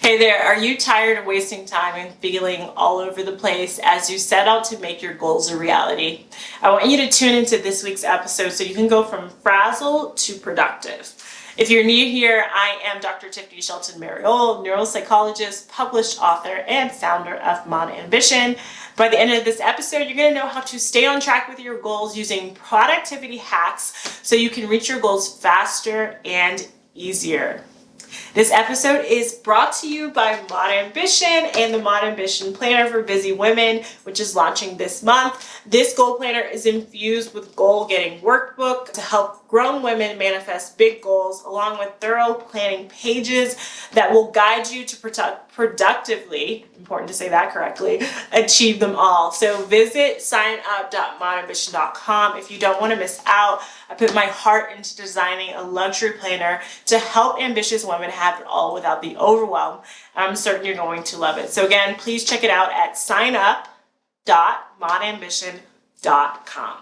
Hey there, are you tired of wasting time and feeling all over the place as you set out to make your goals a reality? I want you to tune into this week's episode so you can go from frazzled to productive. If you're new here, I am Dr. Tiffany Shelton, neuropsychologist, published author, and founder of Mod Ambition. By the end of this episode, you're going to know how to stay on track with your goals using productivity hacks so you can reach your goals faster and easier. This episode is brought to you by Mod Ambition and the Mod Ambition Planner for Busy Women, which is launching this month. This goal planner is infused with goal-getting workbook to help grown women manifest big goals, along with thorough planning pages that will guide you to productively, important to say that correctly, achieve them all. So visit signup.modambition.com if you don't want to miss out. I put my heart into designing a luxury planner to help ambitious women have it all without the overwhelm. I'm certain you're going to love it. So again, please check it out at signup.modambition.com.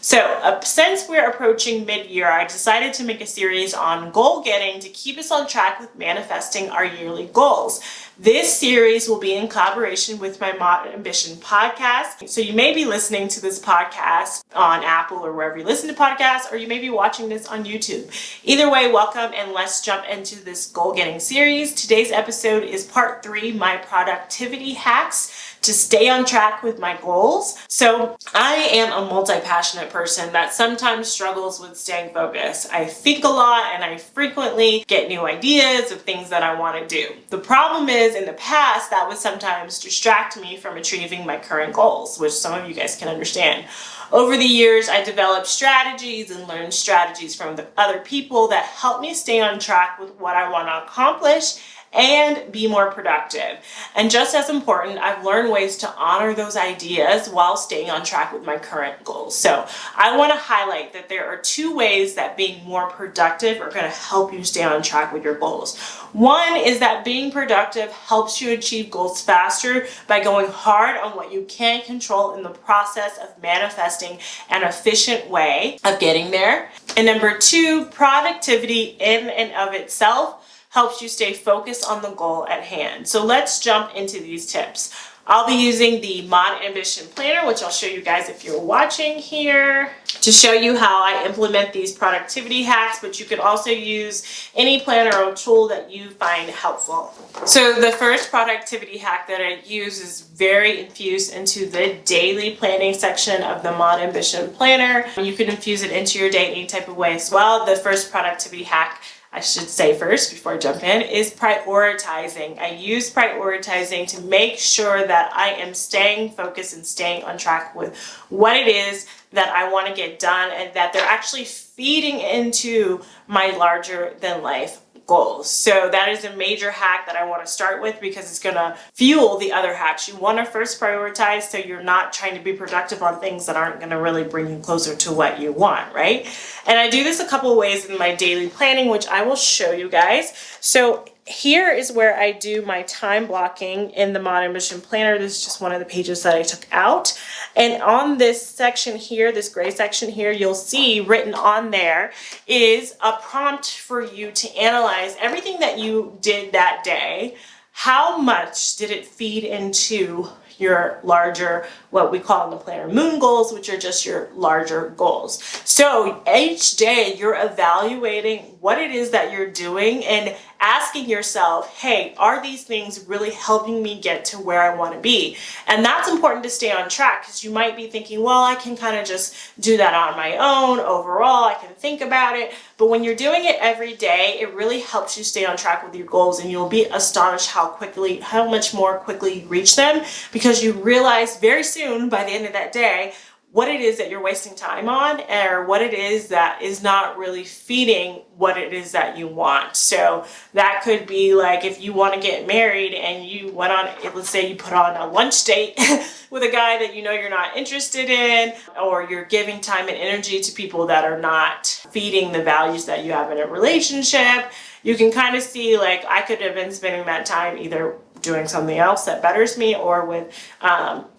So since we're approaching mid-year, I decided to make a series on goal getting to keep us on track with manifesting our yearly goals. This series will be in collaboration with my Mod Ambition podcast. So you may be listening to this podcast on Apple or wherever you listen to podcasts, or you may be watching this on YouTube. Either way, welcome, and let's jump into this goal getting series. Today's episode is part 3, my productivity hacks to stay on track with my goals. So I am a multi-passionate person that sometimes struggles with staying focused. I think a lot and I frequently get new ideas of things that I want to do. The problem is, in the past, that would sometimes distract me from achieving my current goals, which some of you guys can understand. Over the years, I developed strategies and learned strategies from the other people that help me stay on track with what I want to accomplish and be more productive. And just as important, I've learned ways to honor those ideas while staying on track with my current goals. So I want to highlight that there are 2 ways that being more productive are going to help you stay on track with your goals. One is that being productive helps you achieve goals faster by going hard on what you can control in the process of manifesting an efficient way of getting there. And number 2, productivity in and of itself helps you stay focused on the goal at hand. So let's jump into these tips. I'll be using the Mod Ambition Planner, which I'll show you guys if you're watching here, to show you how I implement these productivity hacks, but you could also use any planner or tool that you find helpful. So the first productivity hack that I use is very infused into the daily planning section of the Mod Ambition Planner. You can infuse it into your day any type of way as well. The first productivity hack, I should say first before I jump in, is prioritizing. I use prioritizing to make sure that I am staying focused and staying on track with what it is that I want to get done, and that they're actually feeding into my larger than life goals. So that is a major hack that I want to start with because it's going to fuel the other hacks. You want to first prioritize so you're not trying to be productive on things that aren't going to really bring you closer to what you want, right? And I do this a couple ways in my daily planning, which I will show you guys. So here is where I do my time blocking in the Mod Ambition Planner. This is just one of the pages that I took out. And on this section here, this gray section here, you'll see written on there is a prompt for you to analyze everything that you did that day. How much did it feed into your larger, what we call in the planner, moon goals, which are just your larger goals. So each day you're evaluating what it is that you're doing and asking yourself, hey, are these things really helping me get to where I want to be? And that's important to stay on track, because you might be thinking, well, I can kind of just do that on my own. Overall, I can think about it. But when you're doing it every day, it really helps you stay on track with your goals, and you'll be astonished how much more quickly you reach them, because you realize very soon by the end of that day what it is that you're wasting time on, or what it is that is not really feeding what it is that you want. So that could be like if you want to get married and you went on, let's say you put on a lunch date with a guy that you know you're not interested in, or you're giving time and energy to people that are not feeding the values that you have in a relationship. You can kind of see, like, I could have been spending that time either doing something else that betters me, or with,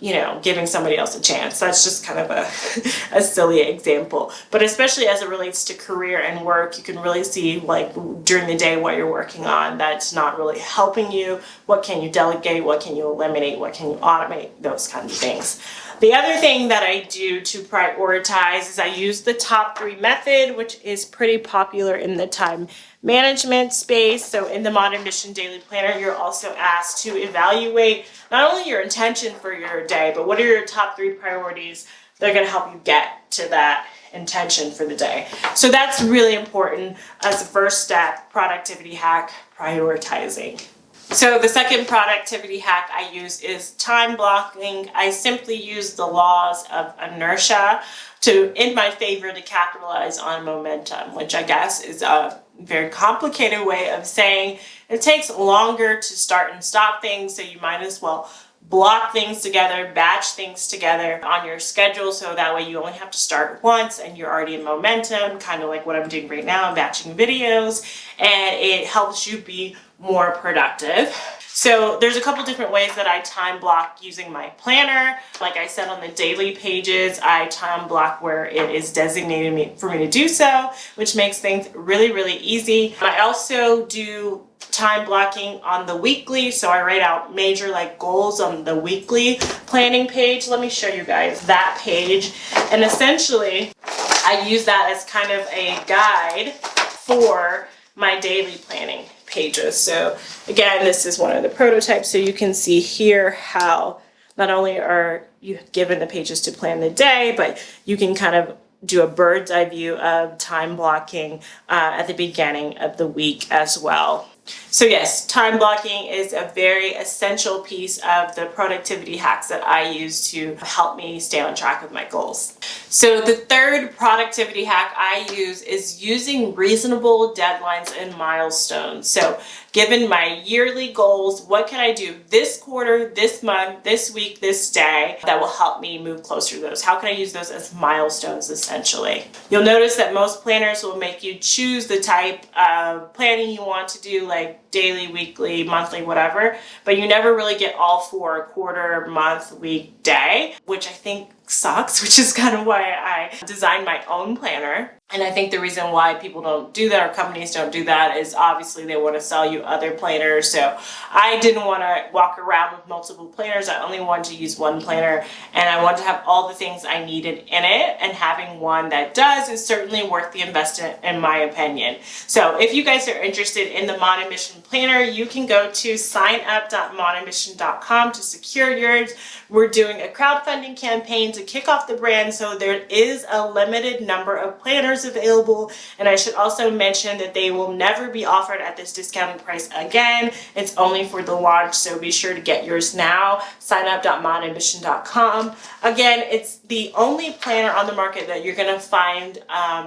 you know, giving somebody else a chance. That's just kind of a silly example. But especially as it relates to career and work, you can really see like during the day what you're working on that's not really helping you. What can you delegate? What can you eliminate? What can you automate? Those kinds of things. The other thing that I do to prioritize is I use the top 3 method, which is pretty popular in the time management space. So in the Modern Mission Daily Planner, you're also asked to evaluate not only your intention for your day, but what are your top 3 priorities that are going to help you get to that intention for the day. So that's really important as the first step, productivity hack, prioritizing. So the second productivity hack I use is time blocking. I simply use the laws of inertia in my favor to capitalize on momentum, which I guess is a very complicated way of saying it takes longer to start and stop things, so you might as well block things together, batch things together on your schedule, so that way you only have to start once and you're already in momentum, kind of like what I'm doing right now. I'm batching videos, and it helps you be more productive. So there's a couple different ways that I time block using my planner. Like I said, on the daily pages, I time block where it is designated for me to do so, which makes things really, really easy. I also do time blocking on the weekly, so I write out major like goals on the weekly planning page. Let me show you guys that page, and essentially I use that as kind of a guide for my daily planning pages. So again, this is one of the prototypes, so you can see here how not only are you given the pages to plan the day, but you can kind of do a bird's eye view of time blocking at the beginning of the week as well. So yes, time blocking is a very essential piece of the productivity hacks that I use to help me stay on track with my goals. So the third productivity hack I use is using reasonable deadlines and milestones. So given my yearly goals, what can I do this quarter, this month, this week, this day that will help me move closer to those? How can I use those as milestones essentially? You'll notice that most planners will make you choose the type of planning you want to do, like daily, weekly, monthly, whatever, but you never really get all 4 quarter, month, week, day, which I think sucks, which is kind of why I designed my own planner. And I think the reason why people don't do that, or companies don't do that, is obviously they want to sell you other planners. So I didn't want to walk around with multiple planners. I only wanted to use one planner, and I wanted to have all the things I needed in it, and having one that does is certainly worth the investment in my opinion. So if you guys are interested in the Modern Mission Planner, you can go to signup.modernmission.com to secure yours. We're doing a crowdfunding campaign to kick off the brand, so there is a limited number of planners available, and I should also mention that they will never be offered at this discounted price again. It's only for the launch, so be sure to get yours now. signup.modernmission.com. Again, it's the only planner on the market that you're going to find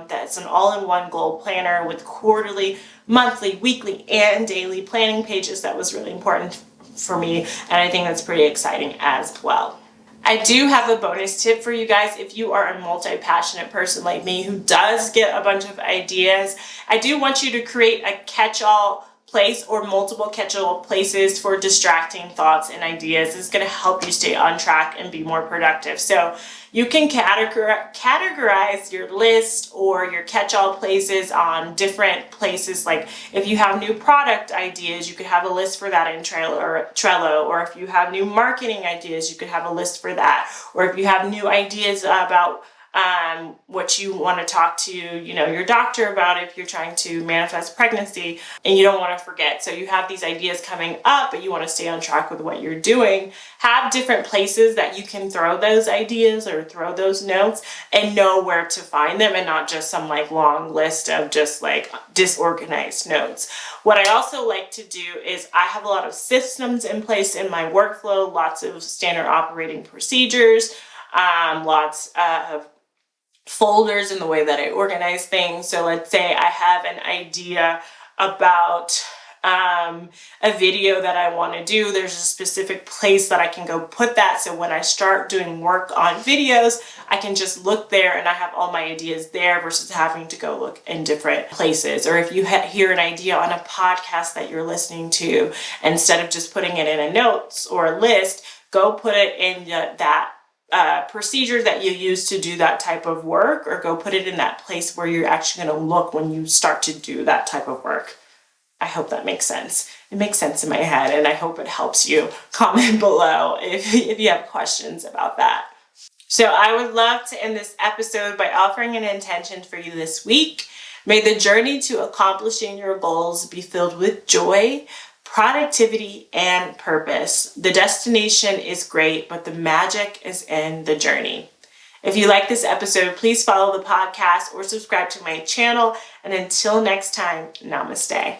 that's an all-in-one goal planner with quarterly, monthly, weekly, and daily planning pages. That was really important for me, and I think that's pretty exciting as well. I do have a bonus tip for you guys. If you are a multi-passionate person like me who does get a bunch of ideas, I do want you to create a catch-all place or multiple catch-all places for distracting thoughts and ideas. It's going to help you stay on track and be more productive. So you can categorize your list or your catch-all places on different places. Like if you have new product ideas, you could have a list for that in Trello, or if you have new marketing ideas, you could have a list for that. Or if you have new ideas about what you want to talk to, your doctor about if you're trying to manifest pregnancy and you don't want to forget. So you have these ideas coming up, but you want to stay on track with what you're doing. Have different places that you can throw those ideas or throw those notes, and know where to find them, and not just some like long list of just like disorganized notes. What I also like to do is I have a lot of systems in place in my workflow, lots of standard operating procedures, lots of folders in the way that I organize things. So let's say I have an idea about a video that I want to do, there's a specific place that I can go put that. So when I start doing work on videos, I can just look there and I have all my ideas there versus having to go look in different places. Or if you hear an idea on a podcast that you're listening to, instead of just putting it in a notes or a list, go put it in that procedure that you use to do that type of work, or go put it in that place where you're actually going to look when you start to do that type of work. I hope that makes sense. It makes sense in my head, and I hope it helps you. Comment below if you have questions about that. So I would love to end this episode by offering an intention for you this week. May the journey to accomplishing your goals be filled with joy, productivity, and purpose. The destination is great, but the magic is in the journey. If you like this episode, please follow the podcast or subscribe to my channel. And until next time, namaste.